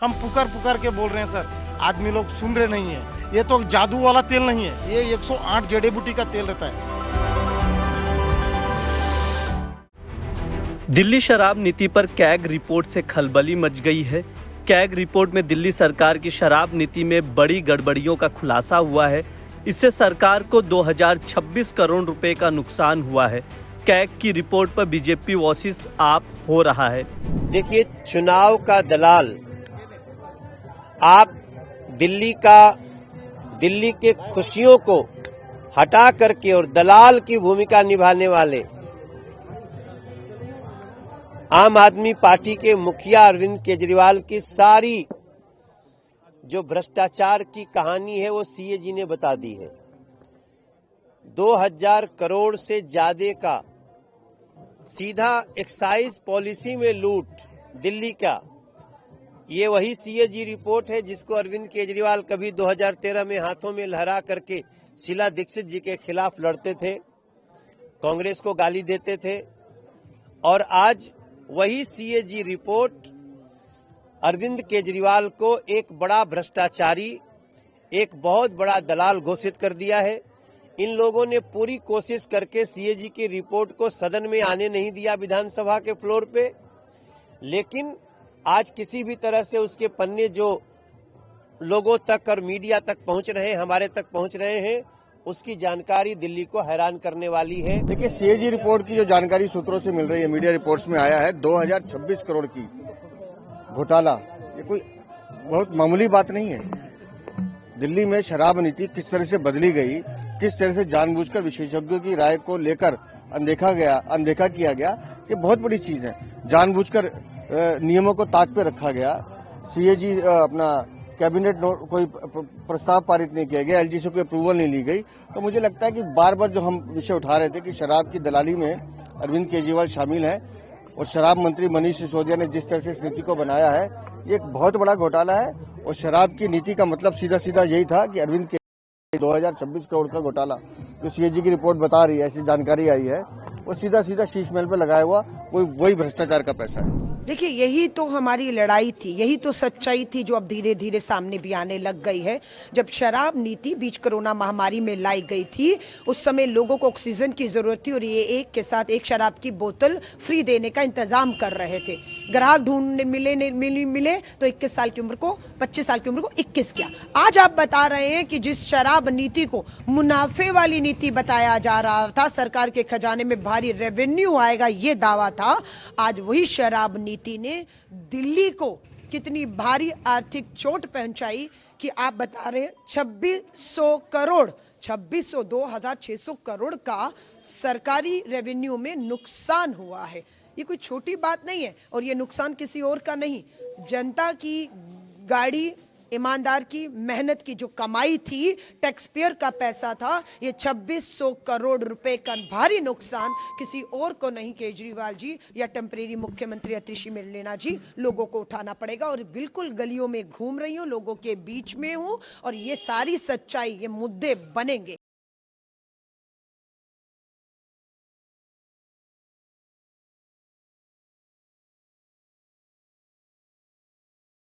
हम पुकार पुकार के बोल रहे हैं सर, आदमी लोग सुन रहे नहीं है। ये तो जादू वाला तेल नहीं है, ये 108 जड़ी बूटी का तेल रहता है। दिल्ली शराब नीति पर कैग रिपोर्ट से खलबली मच गई है। कैग रिपोर्ट में दिल्ली सरकार की शराब नीति में बड़ी गड़बड़ियों का खुलासा हुआ है। इससे सरकार को 2026 करोड़ रुपए का नुकसान हुआ है। कैग की रिपोर्ट पर बीजेपी वर्सेस आप हो रहा है। देखिए, चुनाव का दलाल आप दिल्ली के खुशियों को हटा करके और दलाल की भूमिका निभाने वाले आम आदमी पार्टी के मुखिया अरविंद केजरीवाल की सारी जो भ्रष्टाचार की कहानी है वो सीएजी ने बता दी है। 2000 करोड़ से ज्यादा का सीधा एक्साइज पॉलिसी में लूट दिल्ली का, ये वही सीएजी रिपोर्ट है जिसको अरविंद केजरीवाल कभी 2013 में हाथों में लहरा करके शीला दीक्षित जी के खिलाफ लड़ते थे, कांग्रेस को गाली देते थे, और आज वही सीएजी रिपोर्ट अरविंद केजरीवाल को एक बड़ा भ्रष्टाचारी, एक बहुत बड़ा दलाल घोषित कर दिया है। इन लोगों ने पूरी कोशिश करके सीएजी की रिपोर्ट को सदन में आने नहीं दिया, विधानसभा के फ्लोर पे, लेकिन आज किसी भी तरह से उसके पन्ने जो लोगों तक और मीडिया तक पहुंच रहे हैं, हमारे तक पहुंच रहे हैं, उसकी जानकारी दिल्ली को हैरान करने वाली है। देखिए, सीएजी रिपोर्ट की जो जानकारी सूत्रों से मिल रही है, मीडिया रिपोर्ट्स में आया है 2026 करोड़ की घोटाला। ये कोई बहुत मामूली बात नहीं है। दिल्ली में शराब नीति किस तरह से बदली गई, किस तरह से जानबूझकर विशेषज्ञों की राय को लेकर अनदेखा किया गया, ये बहुत बड़ी चीज है। जानबूझकर नियमों को ताक पे रखा गया। सीएजी अपना कैबिनेट कोई प्रस्ताव पारित नहीं किया गया, एलजी से कोई अप्रूवल नहीं ली गई। तो मुझे लगता है कि बार बार जो हम विषय उठा रहे थे कि शराब की दलाली में अरविंद केजरीवाल शामिल है और शराब मंत्री मनीष सिसोदिया ने जिस तरह से इस नीति को बनाया है, ये एक बहुत बड़ा घोटाला है। और शराब की नीति का मतलब सीधा सीधा यही था कि अरविंद केजरीवाल 2026 करोड़ का घोटाला जो सीएजी की रिपोर्ट बता रही है, ऐसी जानकारी आई है, वो सीधा सीधा शीश महल पे लगाया हुआ वही भ्रष्टाचार का पैसा है। देखिए, यही तो हमारी लड़ाई थी, यही तो सच्चाई थी जो अब धीरे धीरे सामने भी आने लग गई है। जब शराब नीति बीच कोरोना महामारी में लाई गई थी, उस समय लोगों को ऑक्सीजन की जरूरत थी और ये एक के साथ एक शराब की बोतल फ्री देने का इंतजाम कर रहे थे। ग्राहक ढूंढने मिले तो 21 साल की उम्र को 25 साल की उम्र को 21 किया। आज आप बता रहे हैं कि जिस शराब नीति को मुनाफे वाली नीति बताया जा रहा था, सरकार के खजाने में भारी रेवेन्यू आएगा ये दावा था, आज वही शराब नीति ने दिल्ली को कितनी भारी आर्थिक चोट पहुंचाई कि आप बता रहे हैं 2600 करोड़ का सरकारी रेवेन्यू में नुकसान हुआ है। ये कोई छोटी बात नहीं है और ये नुकसान किसी और का नहीं, जनता की गाड़ी, ईमानदार की मेहनत की जो कमाई थी, टैक्स पेयर का पैसा था। ये 2600 करोड़ रुपए का भारी नुकसान किसी और को नहीं, केजरीवाल जी या टेम्परेरी मुख्यमंत्री अतिशी मिर्लेना जी, लोगों को उठाना पड़ेगा। और बिल्कुल गलियों में घूम रही हूँ, लोगों के बीच में हूँ और ये सारी सच्चाई, ये मुद्दे बनेंगे।